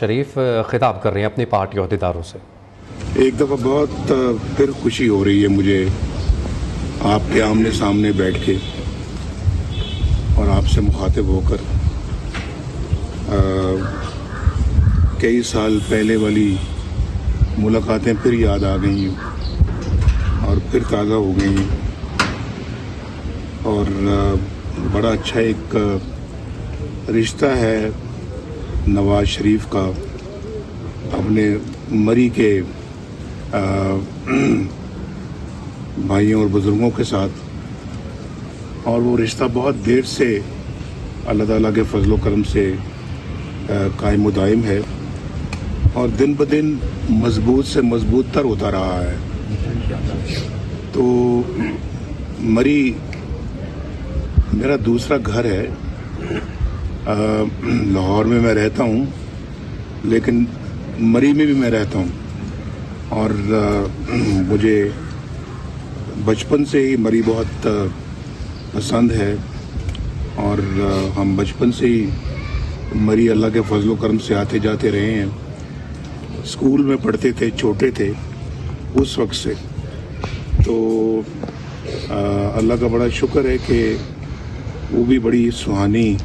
شریف خطاب کر رہے ہیں اپنی پارٹی عہدیداروں سے۔ ایک دفعہ بہت پھر خوشی ہو رہی ہے مجھے آپ کے آمنے سامنے بیٹھ کے اور آپ سے مخاطب ہو کر کئی سال پہلے والی ملاقاتیں پھر یاد آ گئی ہیں اور پھر تازہ ہو گئی ہیں، اور بڑا اچھا ایک رشتہ ہے نواز شریف کا اپنے مری کے بھائیوں اور بزرگوں کے ساتھ، اور وہ رشتہ بہت دیر سے اللہ تعالیٰ کے فضل و کرم سے قائم و دائم ہے اور دن بدن مضبوط سے مضبوط تر ہوتا رہا ہے۔ تو مری میرا دوسرا گھر ہے۔ لاہور میں رہتا ہوں لیکن مری میں بھی میں رہتا ہوں، اور مجھے بچپن سے ہی مری بہت پسند ہے، اور ہم بچپن سے ہی مری اللہ کے فضل و کرم سے آتے جاتے رہے ہیں۔ اسکول میں پڑھتے تھے، چھوٹے تھے اس وقت سے، تو اللہ کا بڑا شکر ہے کہ وہ بھی بڑی سہانی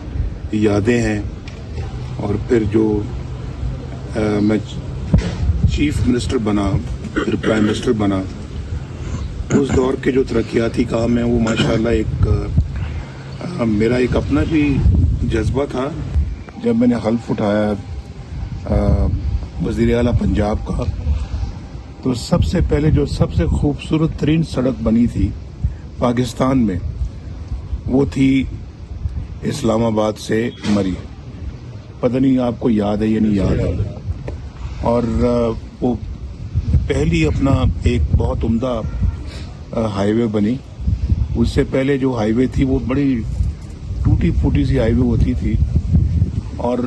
یادیں ہیں۔ اور پھر جو میں چیف منسٹر بنا، پھر پرائم منسٹر بنا، اس دور کے جو ترقیاتی کام ہیں وہ ماشاءاللہ ایک میرا ایک اپنا بھی جذبہ تھا۔ جب میں نے حلف اٹھایا وزیر اعلیٰ پنجاب کا، تو سب سے پہلے جو سب سے خوبصورت ترین سڑک بنی تھی پاکستان میں وہ تھی اسلام آباد سے مری۔ پتہ نہیں آپ کو یاد ہے یا نہیں یاد ہے۔ اور وہ پہلی اپنا ایک بہت عمدہ ہائی وے بنی۔ اس سے پہلے جو ہائی وے تھی وہ بڑی ٹوٹی پھوٹی سی ہائی وے ہوتی تھی، اور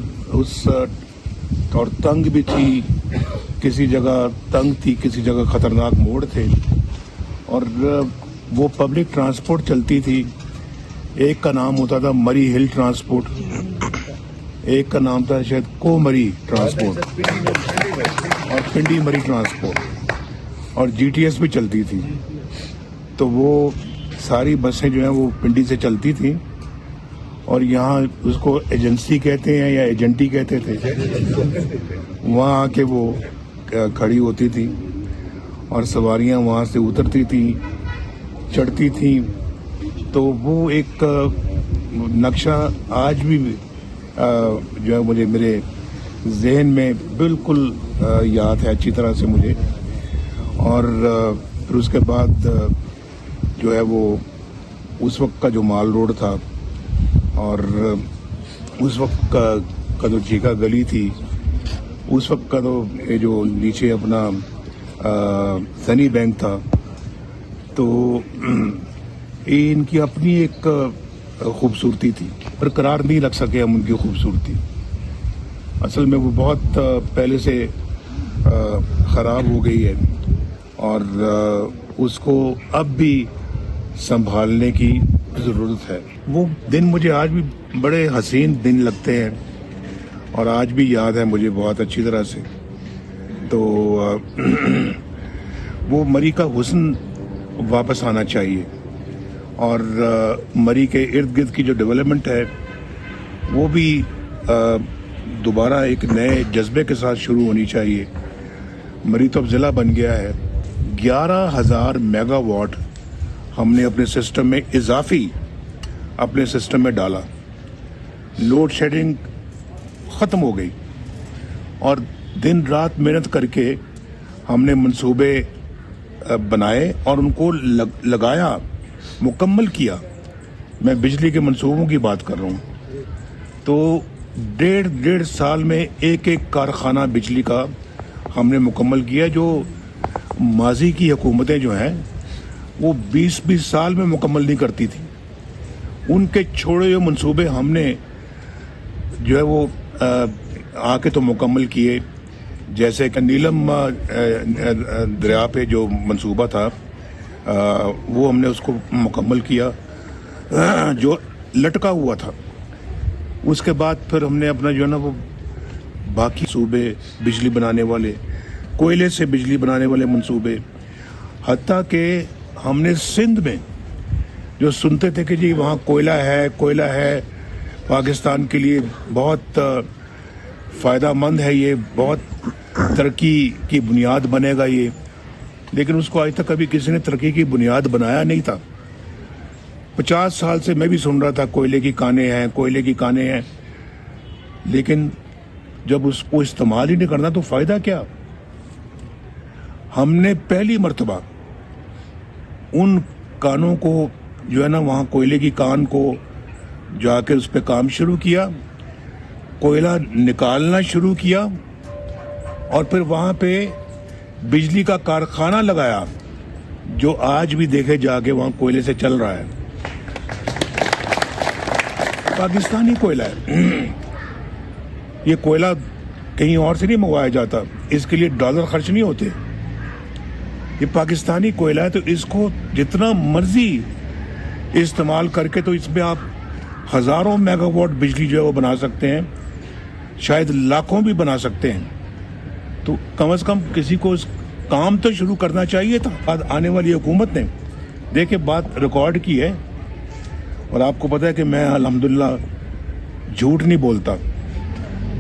تنگ بھی تھی، کسی جگہ تنگ تھی، کسی جگہ خطرناک موڑ تھے، اور وہ پبلک ٹرانسپورٹ چلتی تھی۔ ایک کا نام ہوتا تھا مری ہل ٹرانسپورٹ، ایک کا نام تھا شاید کو مری ٹرانسپورٹ، اور پنڈی مری ٹرانسپورٹ، اور جی ٹی ایس بھی چلتی تھی۔ تو وہ ساری بسیں جو ہیں وہ پنڈی سے چلتی تھیں، اور یہاں اس کو ایجنسی کہتے ہیں یا ایجنٹی کہتے تھے، وہاں آ کے وہ کھڑی ہوتی تھی اور سواریاں وہاں سے اترتی تھیں، چڑھتی تھیں۔ تو وہ ایک نقشہ آج بھی جو ہے مجھے میرے ذہن میں بالکل یاد ہے اچھی طرح سے مجھے۔ اور پھر اس کے بعد جو ہے وہ اس وقت کا جو مال روڈ تھا، اور اس وقت کا جو چیکا گلی تھی، اس وقت کا تو یہ جو نیچے اپنا سنی بینک تھا، تو یہ ان کی اپنی ایک خوبصورتی تھی، برقرار نہیں رکھ سکے ہم ان کی خوبصورتی۔ اصل میں وہ بہت پہلے سے خراب ہو گئی ہے، اور اس کو اب بھی سنبھالنے کی ضرورت ہے۔ وہ دن مجھے آج بھی بڑے حسین دن لگتے ہیں، اور آج بھی یاد ہے مجھے بہت اچھی طرح سے۔ تو وہ مری کا حسن واپس آنا چاہیے، اور مری کے ارد گرد کی جو ڈیولپمنٹ ہے وہ بھی دوبارہ ایک نئے جذبے کے ساتھ شروع ہونی چاہیے۔ مری تو اب ضلع بن گیا ہے۔ 11,000 میگا واٹ ہم نے اپنے سسٹم میں اضافی اپنے سسٹم میں ڈالا۔ لوڈ شیڈنگ ختم ہو گئی، اور دن رات محنت کر کے ہم نے منصوبے بنائے اور ان کو لگایا، مکمل کیا۔ میں بجلی کے منصوبوں کی بات کر رہا ہوں۔ تو ڈیڑھ سال میں ایک کارخانہ بجلی کا ہم نے مکمل کیا، جو ماضی کی حکومتیں جو ہیں وہ 20 سال میں مکمل نہیں کرتی تھی۔ ان کے چھوڑے ہوئے منصوبے ہم نے جو ہے وہ آ کے تو مکمل کیے، جیسے کہ نیلم دریا پہ جو منصوبہ تھا وہ ہم نے اس کو مکمل کیا، جو لٹکا ہوا تھا۔ اس کے بعد پھر ہم نے اپنا جو ہے نا وہ बाकी सूबे बिजली बनाने वाले, कोयले से बिजली बनाने वाले मंसूबे, हत्ता कि हमने सिंध में जो सुनते थे कि जी वहाँ कोयला है, पाकिस्तान के लिए बहुत फ़ायदेमंद है, ये बहुत तरक्की की बुनियाद बनेगा ये, लेकिन उसको आज तक कभी किसी ने तरक्की की बुनियाद बनाया नहीं था। 50 साल से मैं भी सुन रहा था कोयले की कानें हैं, लेकिन जब उसको इस्तेमाल ही नहीं करना तो फ़ायदा क्या। हमने पहली मर्तबा उन कानों को जो है ना, वहाँ कोयले की कान को जाकर उस पर काम शुरू किया, कोयला निकालना शुरू किया और फिर वहाँ पे बिजली का कारखाना लगाया जो आज भी देखे जाके वहाँ कोयले से चल रहा है। पाकिस्तानी कोयला है। ये कोयला कहीं और से नहीं मंगवाया जाता, इसके लिए डॉलर खर्च नहीं होते। ये पाकिस्तानी कोयला है, तो इसको जितना मर्जी इस्तेमाल करके तो इसमें आप हजारों मेगावाट बिजली जो है वो बना सकते हैं, शायद लाखों भी बना सकते हैं। तो कम से कम किसी को इस काम तो शुरू करना चाहिए था। बाद आने वाली हुकूमत ने देखे बात रिकॉर्ड की है, और आपको पता है कि मैं अल्हम्दुलिल्लाह झूठ नहीं बोलता।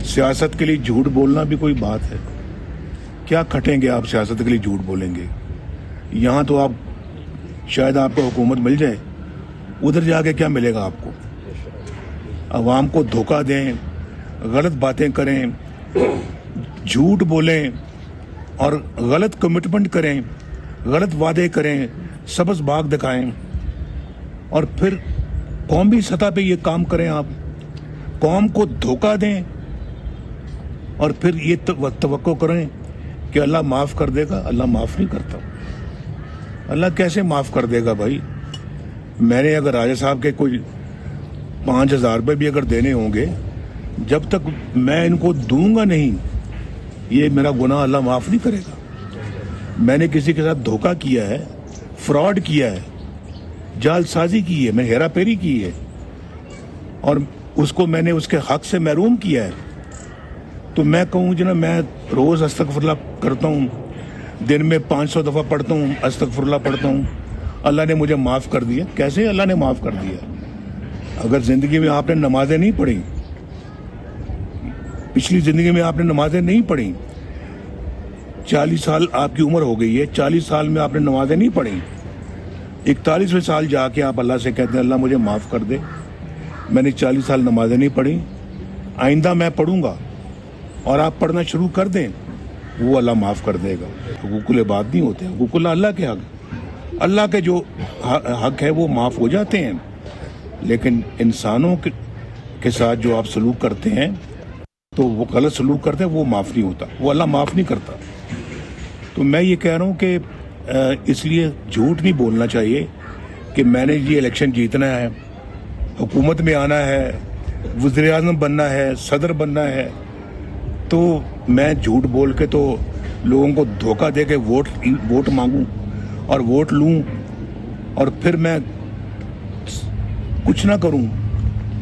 सियासत के लिए झूठ बोलना भी कोई बात है? क्या खटेंगे आप सियासत के लिए झूठ बोलेंगे? यहाँ तो आप शायद आपको हुकूमत मिल जाए, उधर जाके क्या मिलेगा आपको? अवाम को धोखा दें, गलत बातें करें, झूठ बोलें और गलत कमिटमेंट करें, गलत वादे करें, सबस बाग दिखाएं, और फिर कौमी सतह पे ये काम करें। आप कौम को धोखा दें और फिर ये तवक्को करें कि अल्लाह माफ़ कर देगा। अल्लाह माफ़ नहीं करता। अल्लाह कैसे माफ़ कर देगा भाई? मैंने अगर राजा साहब के कोई 5,000 रुपये भी अगर देने होंगे, जब तक मैं इनको दूंगा नहीं, ये मेरा गुनाह अल्लाह माफ़ नहीं करेगा। मैंने किसी के साथ धोखा किया है, फ्रॉड किया है, जालसाजी की है, मैं हेरा फेरी की है, और उसको मैंने उसके हक से महरूम किया है, तो मैं कहूँ जो ना, मैं रोज़ अस्तगफिरुल्लाह करता हूँ, दिन में 500 दफ़ा पढ़ता हूँ, अस्तगफिरुल्लाह पढ़ता हूँ, अल्लाह ने मुझे माफ़ कर दिया। कैसे अल्लाह ने माफ़ कर दिया? अगर ज़िंदगी में आपने नमाजें नहीं पढ़ी, पिछली ज़िंदगी में आपने नमाजें नहीं पढ़ी, 40 साल आपकी उम्र हो गई है, 40 साल में आपने नमाजें नहीं पढ़ी, 41वें साल जाके आप अल्लाह से कहते हैं अल्लाह मुझे माफ़ कर दे, मैंने 40 साल नमाजें नहीं पढ़ी, आइंदा मैं पढ़ूंगा, और आप पढ़ना शुरू कर दें, वो अल्लाह माफ़ कर देगा। हुकूकुल इबाद नहीं होते, हुकूकुल अल्लाह के हक, अल्लाह के जो हक है वो माफ़ हो जाते हैं, लेकिन इंसानों के साथ जो आप सलूक करते हैं, तो वो गलत सलूक करते हैं, वो माफ़ नहीं होता, वो अल्लाह माफ़ नहीं करता। तो मैं ये कह रहा हूँ कि इसलिए झूठ नहीं बोलना चाहिए कि मैंने ये इलेक्शन जीतना है, हुकूमत में आना है, वज़ीर-ए-आज़म बनना है, सदर बनना है, तो मैं झूठ बोल के तो लोगों को धोखा दे के वोट मांगूं और वोट लूं, और फिर मैं कुछ ना करूं,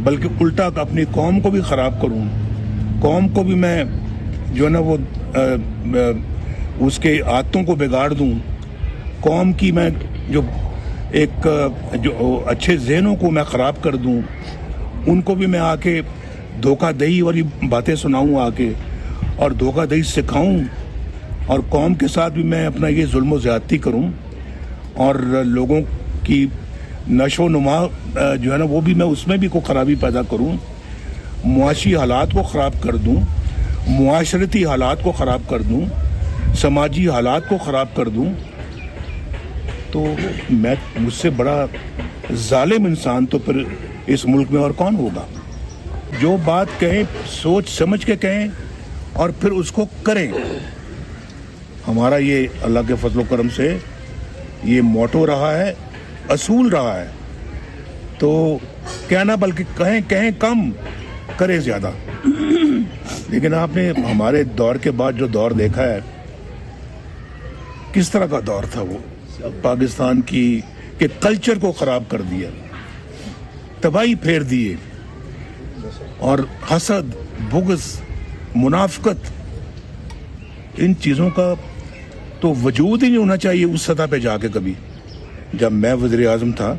बल्कि उल्टा अपनी कौम को भी ख़राब करूं, कौम को भी मैं जो है ना वो उसके आदतों को बिगाड़ दूं, कौम की मैं जो अच्छे ज़हनों को मैं ख़राब कर दूं, उनको भी मैं आके धोखादही वाली बातें सुनाऊं आके, और धोखादही सिखाऊं, और कौम के साथ भी मैं अपना ये जुल्म और ज़्यादती करूं, और लोगों की नशो नुमा जो है ना वो भी मैं उसमें भी कोई ख़राबी पैदा करूं, मुआशी हालात को ख़राब कर दूं, मुआशरती हालात को ख़राब कर दूं, समाजी हालात को ख़राब कर दूं, तो मैं मुझसे बड़ा जालिम इंसान तो फिर इस मुल्क में और कौन होगा? जो बात कहें सोच समझ के कहें और फिर उसको करें। हमारा ये अल्लाह के फजल करम से ये मोटो रहा है, असूल रहा है। तो कहना बल्कि कहें कम, करें ज़्यादा। लेकिन आपने हमारे दौर के बाद जो दौर देखा है, किस तरह का दौर था वो? पाकिस्तान के कल्चर को ख़राब कर दिया, तबाही फेर दिए, और हसद, बुग़्ज़ मुनाफकत, इन चीज़ों का तो वजूद ही नहीं होना चाहिए उस सतह पे जाके कभी। जब मैं वज़ीर आज़म था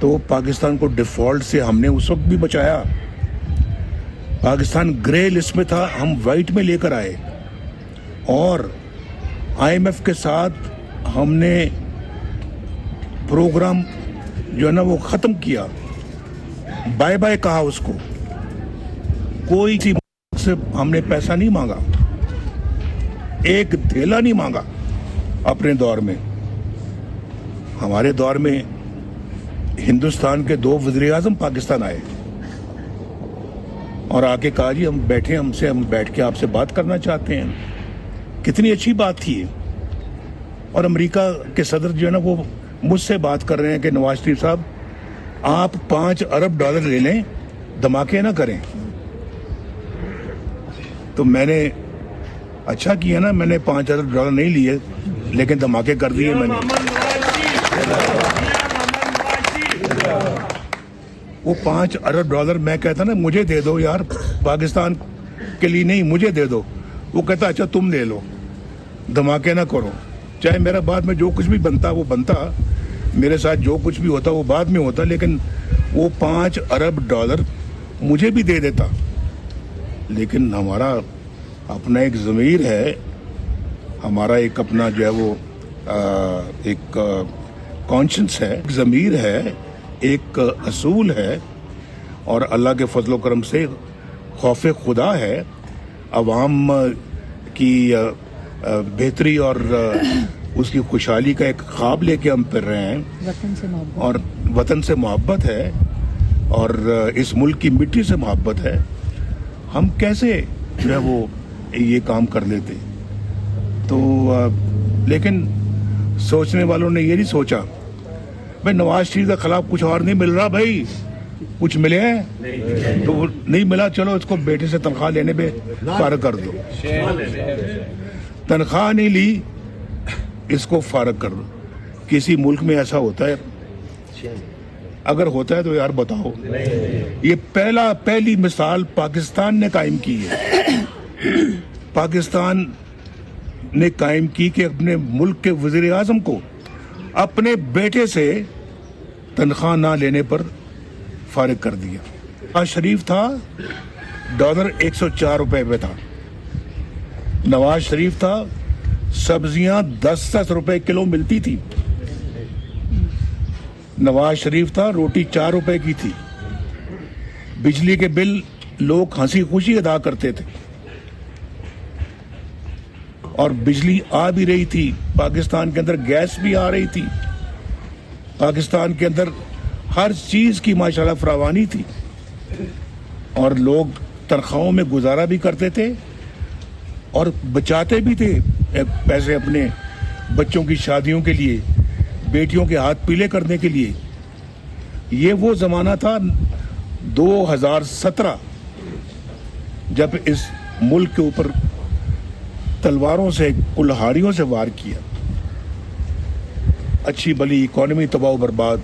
तो पाकिस्तान को डिफ़ॉल्ट से हमने उस वक्त भी बचाया। पाकिस्तान ग्रे लिस्ट में था, हम वाइट में लेकर आए और IMF के साथ हमने प्रोग्राम जो है ना वो ख़त्म किया, बाय बाय कहा उसको। कोई सी से हमने पैसा नहीं मांगा, एक धेला नहीं मांगा अपने दौर में। हमारे दौर में हिंदुस्तान के 2 वज़ीर आज़म पाकिस्तान आए और आके कहा जी हम बैठे, हम बैठ के आपसे बात करना चाहते हैं। कितनी अच्छी बात थी। और अमेरिका के सदर जो है ना वो मुझसे बात कर रहे हैं कि नवाज शरीफ साहब आप $5 अरब ले लें, धमाके ना करें। तो मैंने अच्छा किया ना, मैंने $5 अरब नहीं लिए लेकिन धमाके कर दिए मैंने। वो $5 अरब मैं कहता ना मुझे दे दो यार, पाकिस्तान के लिए नहीं, मुझे दे दो। वो कहता अच्छा तुम ले लो, धमाके ना करो। चाहे मेरा बाद में जो कुछ भी बनता वो बनता, मेरे साथ जो कुछ भी होता वो बाद में होता, लेकिन वो $5 अरब मुझे भी दे देता। लेकिन हमारा अपना एक ज़मीर है, हमारा एक अपना जो है वो एक कॉन्शियस है, एक ज़मीर है, एक असूल है और अल्लाह के फजल करम से खौफ खुदा है। अवाम की बेहतरी और उसकी खुशहाली का एक ख्वाब लेके हम फिर रहे हैं, वतन से मोहब्बत और वतन से मोहब्बत है और इस मुल्क की मिट्टी से मोहब्बत है। हम कैसे जो है वो ये काम कर लेते। तो लेकिन सोचने वालों ने ये नहीं सोचा भाई नवाज शरीफ के खिलाफ कुछ और नहीं मिल रहा, भाई कुछ मिले हैं तो नहीं मिला, चलो इसको बेटे से तनख्वाह लेने पे फारग कर दो। तनख्वाह नहीं ली, इसको फारग कर दो। किसी मुल्क में ऐसा होता है? अगर होता है तो यार बताओ। ये पहली मिसाल पाकिस्तान ने कायम की है। पाकिस्तान ने कायम की कि अपने मुल्क के वजीर आजम को अपने बेटे से तनख्वाह ना लेने पर फारिग कर दिया। नवाज शरीफ था, डॉलर 104 रुपए पे था। नवाज शरीफ था, सब्जियां 10-10 रुपए किलो मिलती थी। नवाज शरीफ था, रोटी 4 रुपए की थी। बिजली के बिल लोग हंसी खुशी अदा करते थे और बिजली आ भी रही थी। पाकिस्तान के अंदर गैस भी आ रही थी। पाकिस्तान के अंदर हर चीज की माशाल्लाह फरावानी थी और लोग तनख्वाहों में गुजारा भी करते थे और बचाते भी थे पैसे अपने बच्चों की शादियों के लिए, बेटियों के हाथ पीले करने के लिए। ये वो जमाना था 2017 जब इस मुल्क के ऊपर तलवारों से, कुल्हाड़ियों से वार किया। अच्छी भली इकॉनमी तबाह बर्बाद,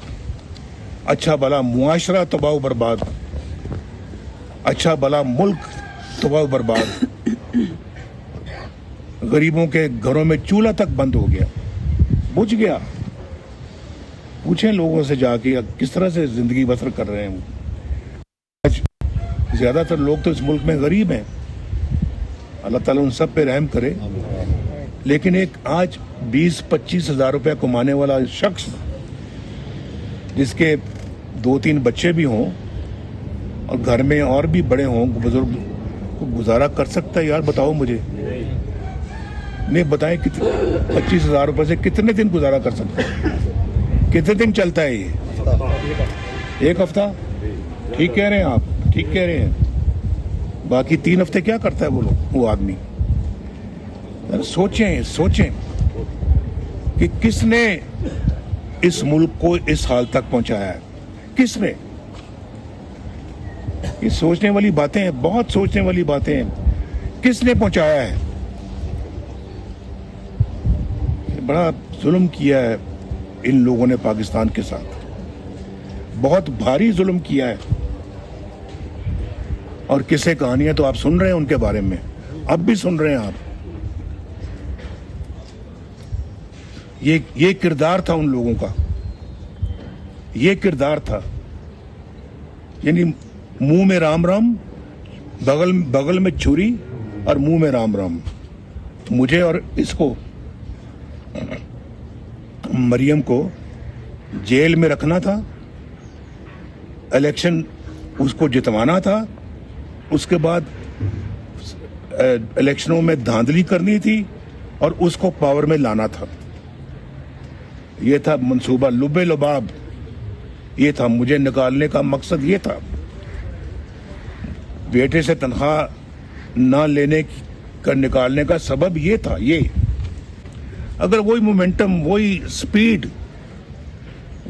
अच्छा भला मुआशरा तबाह बर्बाद, अच्छा भला मुल्क तबाह बर्बाद। गरीबों के घरों में चूल्हा तक बंद हो गया, बुझ गया। पूछें लोगों से जाके किस तरह से जिंदगी बसर कर रहे हैं। आज ज्यादातर लोग तो इस मुल्क में गरीब हैं, अल्लाह ताला उन सब पे रहम करे। लेकिन एक आज 20-25 हजार रुपया कमाने वाला शख्स जिसके 2-3 बच्चे भी हों और घर में और भी बड़े हों, बुजुर्ग को गुजारा कर सकता है? यार बताओ मुझे, नहीं बताएं कितने 25 हजार रुपये से कितने दिन गुजारा कर सकता है? कितने दिन चलता है ये? 1 हफ्ता? ठीक कह रहे हैं आप, ठीक कह रहे हैं। बाकी 3 हफ्ते क्या करता है वो आदमी? सोचें कि किसने इस मुल्क को इस हाल तक पहुंचाया है? किसने? ये सोचने वाली बातें हैं, बहुत सोचने वाली बातें हैं। किसने पहुंचाया है? बड़ा जुल्म किया है इन लोगों ने पाकिस्तान के साथ, बहुत भारी जुल्म किया है। اور قصے کہانیاں تو آپ سن رہے ہیں ان کے بارے میں, اب بھی سن رہے ہیں آپ. یہ کردار تھا ان لوگوں کا, یہ کردار تھا. یعنی منہ میں رام رام, بغل میں چھری اور منہ میں رام رام. مجھے اور اس کو, مریم کو جیل میں رکھنا تھا, الیکشن اس کو جتوانا تھا, اس کے بعد الیکشنوں میں دھاندلی کرنی تھی اور اس کو پاور میں لانا تھا. یہ تھا منصوبہ لب لباب, یہ تھا مجھے نکالنے کا مقصد. یہ تھا بیٹے سے تنخواہ نہ لینے کا نکالنے کا سبب یہ تھا. یہ اگر وہی مومنٹم, وہی سپیڈ,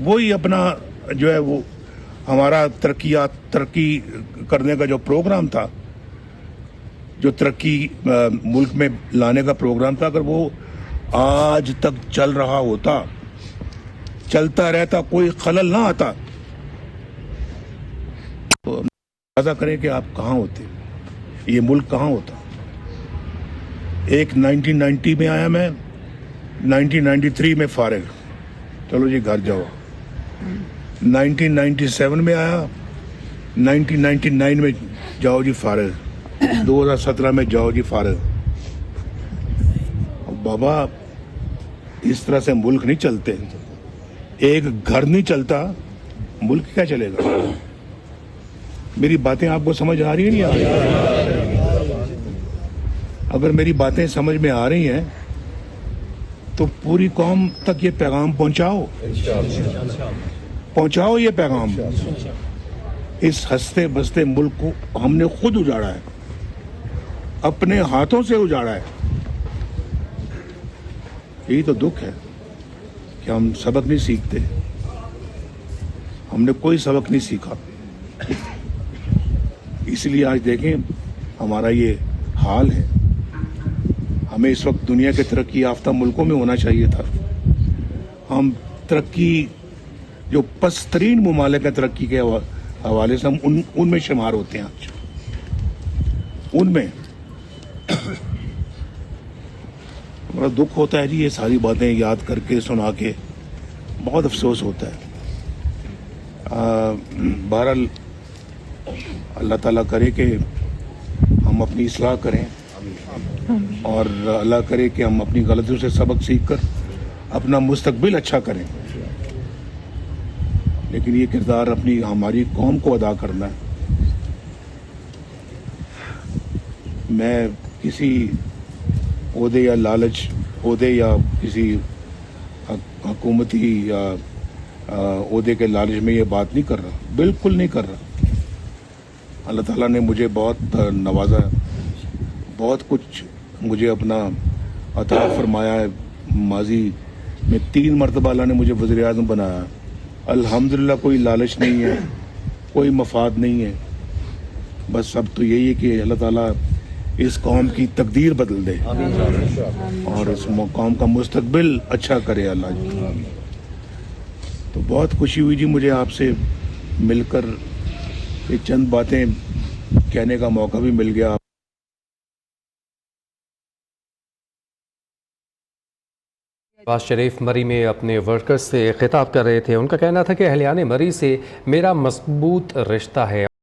وہی اپنا جو ہے وہ ہمارا ترقی کرنے کا جو پروگرام تھا, جو ترقی ملک میں لانے کا پروگرام تھا, اگر وہ آج تک چل رہا ہوتا, چلتا رہتا, کوئی خلل نہ آتا, تو اندازہ کریں کہ آپ کہاں ہوتے, یہ ملک کہاں ہوتا. ایک 1990 میں آیا میں, 1993 میں فارغ, چلو جی گھر جاؤ. 1997 میں آیا, 1999 میں جاؤ جی فارغ, 2017 میں جاؤ جی فارغ. بابا اس طرح سے ملک نہیں چلتے. ایک گھر نہیں چلتا, ملک کیا چلے گا. میری باتیں آپ کو سمجھ آ رہی ہیں, نہیں آ رہی؟ اگر میری باتیں سمجھ میں آ رہی ہیں تو پوری قوم تک یہ پیغام پہنچاؤ یہ پیغام. اس ہنستے بستے ملک کو ہم نے خود اجاڑا ہے, اپنے ہاتھوں سے اجاڑا ہے. یہی تو دکھ ہے کہ ہم سبق نہیں سیکھتے. ہم نے کوئی سبق نہیں سیکھا, اس لیے آج دیکھیں ہمارا یہ حال ہے. ہمیں اس وقت دنیا کے ترقی یافتہ ملکوں میں ہونا چاہیے تھا. ہم ترقی, جو پسترین ممالک ہیں ترقی کے حوالے سے, ہم ان میں شمار ہوتے ہیں آج. ان میں بڑا دکھ ہوتا ہے جی یہ ساری باتیں یاد کر کے, سنا کے, بہت افسوس ہوتا ہے. بہرحال اللہ تعالیٰ کرے کہ ہم اپنی اصلاح کریں, اور اللہ کرے کہ ہم اپنی غلطیوں سے سبق سیکھ کر اپنا مستقبل اچھا کریں. لیکن یہ کردار اپنی ہماری قوم کو ادا کرنا ہے. میں کسی عہدے یا لالچ, عہدے یا کسی حکومتی یا عہدے کے لالچ میں یہ بات نہیں کر رہا, بالکل نہیں کر رہا. اللہ تعالیٰ نے مجھے بہت نوازا ہے, بہت کچھ مجھے اپنا عطا فرمایا ہے. ماضی میں 3 مرتبہ اللہ نے مجھے وزیر اعظم بنایا. الحمدللہ کوئی لالچ نہیں ہے, کوئی مفاد نہیں ہے. بس اب تو یہی ہے کہ اللہ تعالیٰ اس قوم کی تقدیر بدل دے اور اس قوم کا مستقبل اچھا کرے اللہ جی. تو بہت خوشی ہوئی جی مجھے آپ سے مل کر, یہ چند باتیں کہنے کا موقع بھی مل گیا. نواز شریف مری میں اپنے ورکرز سے خطاب کر رہے تھے. ان کا کہنا تھا کہ اہلیان مری سے میرا مضبوط رشتہ ہے.